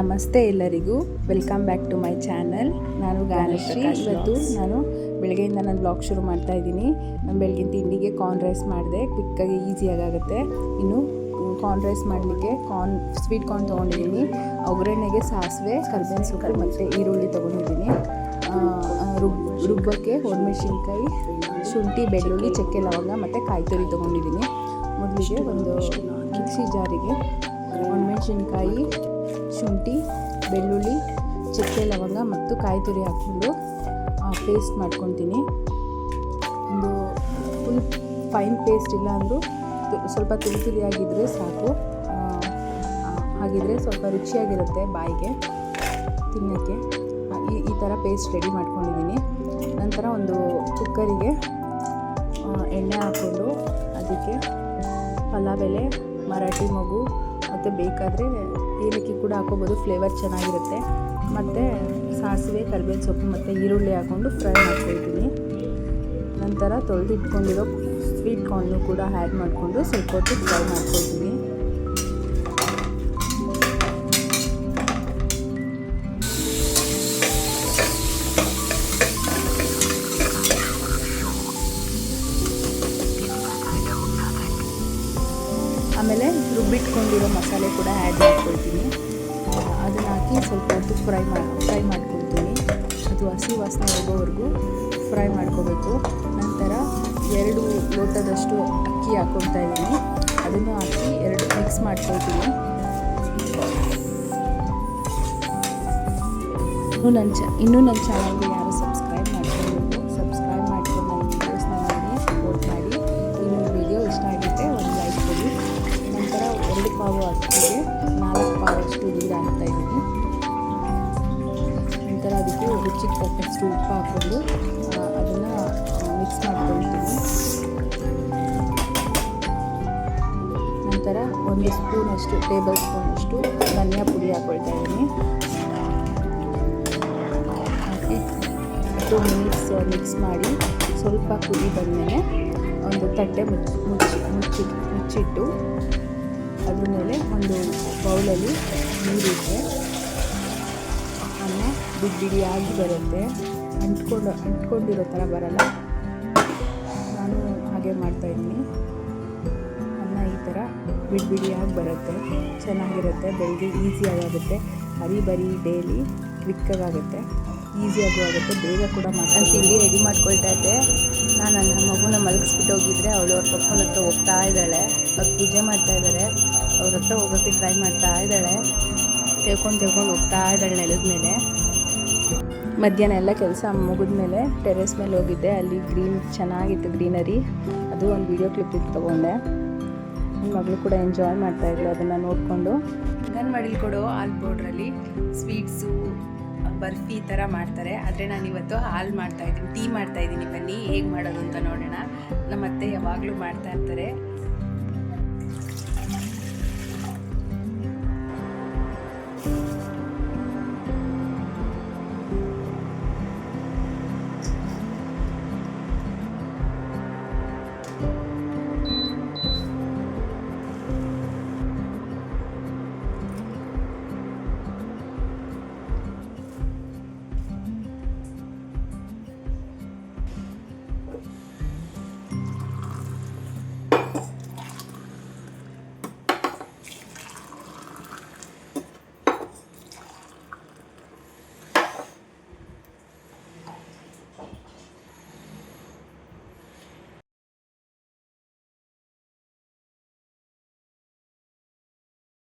ನಮಸ್ತೆ ಎಲ್ಲರಿಗೂ, welcome back to my channel. ನಾನು ಗಾನಶ್ರೀ. ಇವತ್ತು ನಾನು ಬೆಳಗ್ಗೆಯಿಂದ ನಾನು ಬ್ಲಾಗ್ ಶುರು ಮಾಡ್ತಾ ಇದ್ದೀನಿ. ಬೆಳಗಿನ ತಿಂಡಿಗೆ ಕಾರ್ನ್ ರೈಸ್ ಮಾಡಿದೆ, ಕ್ವಿಕ್ಕಾಗಿ ಈಸಿಯಾಗುತ್ತೆ. ಇನ್ನು ಕಾರ್ನ್ ರೈಸ್ ಮಾಡಲಿಕ್ಕೆ ಸ್ವೀಟ್ ಕಾರ್ನ್ ತೊಗೊಂಡಿದ್ದೀನಿ. ಒಗ್ಗರಣೆಗೆ ಸಾಸಿವೆ, ಕರಿಬೇವಿನ ಸೊಪ್ಪು ಮತ್ತು ಈರುಳ್ಳಿ ತೊಗೊಂಡಿದ್ದೀನಿ. ರುಬ್ಬಕ್ಕೆ ಒಣಮೆಣಸಿನ್ಕಾಯಿ, ಶುಂಠಿ, ಬೆಳ್ಳುಳ್ಳಿ, ಚಕ್ಕೆ, ಲವಂಗ ಮತ್ತು ಕಾಯಿ ತುರಿ ತೊಗೊಂಡಿದ್ದೀನಿ. ಮೊದಲಿಗೆ ಒಂದು ಮಿಕ್ಸಿ ಜಾರಿಗೆ ಒಣಮೆಣಸಿನ್ಕಾಯಿ, ಶುಂಠಿ, ಬೆಳ್ಳುಳ್ಳಿ, ಚಕ್ಕೆ, ಲವಂಗ ಮತ್ತು ಕಾಯಿ ತುರಿ ಹಾಕ್ಕೊಂಡು ಪೇಸ್ಟ್ ಮಾಡ್ಕೊತೀನಿ. ಒಂದು ಫುಲ್ ಫೈನ್ ಪೇಸ್ಟ್ ಇಲ್ಲ ಅಂದರೂ ಸ್ವಲ್ಪ ತುರಿಯಾಗಿದ್ದರೆ ಸಾಕು. ಹಾಗಿದ್ರೆ ಸ್ವಲ್ಪ ರುಚಿಯಾಗಿರುತ್ತೆ ಬಾಯಿಗೆ ತಿನ್ನೋಕ್ಕೆ. ಈ ಥರ ಪೇಸ್ಟ್ ರೆಡಿ ಮಾಡ್ಕೊಂಡಿದ್ದೀನಿ. ನಂತರ ಒಂದು ಕುಕ್ಕರಿಗೆ ಎಣ್ಣೆ ಹಾಕ್ಕೊಂಡು ಅದಕ್ಕೆ ಪಲಾವ್ ಎಲೆ, ಮರಾಠಿ ಮೊಗ್ಗು ಮತ್ತು ಬೇಕಾದರೆ ಏಲಕ್ಕಿ ಕೂಡ ಹಾಕೋಬೋದು, ಫ್ಲೇವರ್ ಚೆನ್ನಾಗಿರುತ್ತೆ. ಮತ್ತು ಸಾಸಿವೆ, ಕರಿಬೇವಿನ ಸೊಪ್ಪು ಮತ್ತು ಈರುಳ್ಳಿ ಹಾಕ್ಕೊಂಡು ಫ್ರೈ ಮಾಡ್ಕೊಳ್ತೀನಿ. ನಂತರ ತೊಳೆದಿಟ್ಕೊಂಡಿರೋ ಸ್ವೀಟ್ ಕಾರ್ನು ಕೂಡ ಆ್ಯಡ್ ಮಾಡಿಕೊಂಡು ಸ್ವಲ್ಪ ಹೊತ್ತು ಫ್ರೈ ಮಾಡ್ಕೊಳ್ತೀನಿ. ಆಮೇಲೆ ರುಬ್ಬಿಟ್ಕೊಂಡಿರೋ ಮಸಾಲೆ ಕೂಡ ಆ್ಯಡ್ ಮಾಡ್ಕೊಳ್ತೀನಿ. ಅದನ್ನು ಹಾಕಿ ಸ್ವಲ್ಪ ಹೊತ್ತು ಫ್ರೈ ಮಾಡ್ಕೊಳ್ತೀನಿ. ಅದು ಹಸಿ ವಾಸನೆ ಹೋಗೋವರೆಗೂ ಫ್ರೈ ಮಾಡ್ಕೋಬೇಕು. ನಂತರ 2 ಲೋಟದಷ್ಟು ಅಕ್ಕಿ ಹಾಕ್ಕೊಳ್ತಾ ಇದ್ದೀನಿ. ಅದನ್ನು ಹಾಕಿ ಮಿಕ್ಸ್ ಮಾಡ್ಕೊಳ್ತೀನಿ. ಇನ್ನೂ ನನ್ನ ಚಾನಲ್ಗೆ ಯಾರು ಸಬ್ಸ್ಕ್ರೈಬ್ ಮಾಡ್ಕೊಳ್ಬೇಕು, ಸಬ್ಸ್ಕ್ರೈಬ್ ಮಾಡ್ಕೊಂಡು ನನ್ನ ವೀಡಿಯೋಸ್ನ ನೋಡಿ ಸಪೋರ್ಟ್ ಮಾಡಿ. ಇನ್ನೊಂದು ವೀಡಿಯೋ ಇಷ್ಟ ಆಗಿದ್ದರೆ ಒಂದು ಲೈಕ್ ಕೊಡಿ. ನಂತರ 2 ಪಾವು ಅಕ್ಕಿಗೆ 4 ಪಾವಷ್ಟು ನೀರು ಹಾಕ್ತಾಯಿದ್ದೀನಿ. ನಂತರ ಅದಕ್ಕೆ ರುಚಿಗೆ ತಕ್ಕಷ್ಟು ಉಪ್ಪು ಹಾಕ್ಕೊಂಡು ಅದನ್ನು ಮಿಕ್ಸ್ ಮಾಡ್ಕೊಳ್ತೀನಿ. ನಂತರ 1 ಸ್ಪೂನಷ್ಟು, ಟೇಬಲ್ ಸ್ಪೂನಷ್ಟು ಧನಿಯಾ ಪುಡಿ ಹಾಕ್ಕೊಳ್ತಾ ಇದ್ದೀನಿ. ಹಾಕಿ 2 ಮಿನಿಟ್ಸ್ ಮಿಕ್ಸ್ ಮಾಡಿ ಸ್ವಲ್ಪ ಕುದಿ ಬಂದಮೇಲೆ ಒಂದು ತಟ್ಟೆ ಮುಚ್ಚಿಟ್ಟು ಅದ್ರ ಮೇಲೆ ಒಂದು ಬೌಲಲ್ಲಿ ನೀರಿಟ್ಟರೆ ಅನ್ನ ಬಿಡಿಯಾಗಿ ಬರುತ್ತೆ. ಅಂಟ್ಕೊಂಡಿರೋ ಥರ ಬರಲ್ಲ. ನಾನು ಹಾಗೆ ಮಾಡ್ತಾಯಿದ್ದೀನಿ. ಅನ್ನ ಈ ಥರ ಬಿಡಿಯಾಗಿ ಬರುತ್ತೆ, ಚೆನ್ನಾಗಿರುತ್ತೆ. ಬೆಳಗ್ಗೆ ಈಸಿಯಾಗುತ್ತೆ. ಬರೀ ಡೈಲಿ ಕ್ವಿಕ್ಕಾಗುತ್ತೆ, ಈಸಿಯಾಗೂ ಆಗುತ್ತೆ, ಬೇಗ ಕೂಡ ಮಾಡ್ಕೊಂಡು ತಿಂಡಿ ರೆಡಿ ಮಾಡ್ಕೊಳ್ತಾ ಇದ್ದೆ. ನಾನು ನನ್ನ ಮಗುನ ಮಲಗಿಸ್ಬಿಟ್ಟು ಹೋಗಿದ್ರೆ ಅವಳು ಅವ್ರ ಪಪ್ಪನ ಹತ್ರ ಹೋಗ್ತಾ ಇದ್ದಾಳೆ. ಅವ್ರು ಪೂಜೆ ಮಾಡ್ತಾ ಇದ್ದಾರೆ, ಅವ್ರ ಹತ್ರ ಹೋಗೋಕ್ಕೆ ಟ್ರೈ ಮಾಡ್ತಾ ಇದ್ದಾಳೆ. ತೇಳ್ಕೊಂಡು ಹೋಗ್ತಾ ಇದ್ದಾಳೆ ನೆಲದ ಮೇಲೆ. ಮಧ್ಯಾಹ್ನ ಎಲ್ಲ ಕೆಲಸ ಮುಗಿದ ಮೇಲೆ ಟೆರೆಸ್ ಮೇಲೆ ಹೋಗಿದ್ದೆ. ಅಲ್ಲಿ ಚೆನ್ನಾಗಿತ್ತು ಗ್ರೀನರಿ. ಅದು ಒಂದು ವಿಡಿಯೋ ಕ್ಲಿಪ್ ತೊಗೊಂಡೆ. ನನ್ನ ಮಗಳು ಕೂಡ ಎಂಜಾಯ್ ಮಾಡ್ತಾಯಿದ್ಲು ಅದನ್ನು ನೋಡಿಕೊಂಡು. ಅಂಗನವಾಡಿಲಿ ಕೊಡೋ ಹಾಲು ಪೌಡ್ರಲ್ಲಿ ಸ್ವೀಟ್ಸು, ಬರ್ಫಿ ಥರ ಮಾಡ್ತಾರೆ. ಆದರೆ ನಾನು ಇವತ್ತು ಟೀ ಮಾಡ್ತಾಯಿದ್ದೀನಿ. ಬನ್ನಿ ಹೇಗೆ ಮಾಡೋದು ಅಂತ ನೋಡೋಣ. ನಮ್ಮ ಅತ್ತೆ ಯಾವಾಗಲೂ ಮಾಡ್ತಾ ಇರ್ತಾರೆ.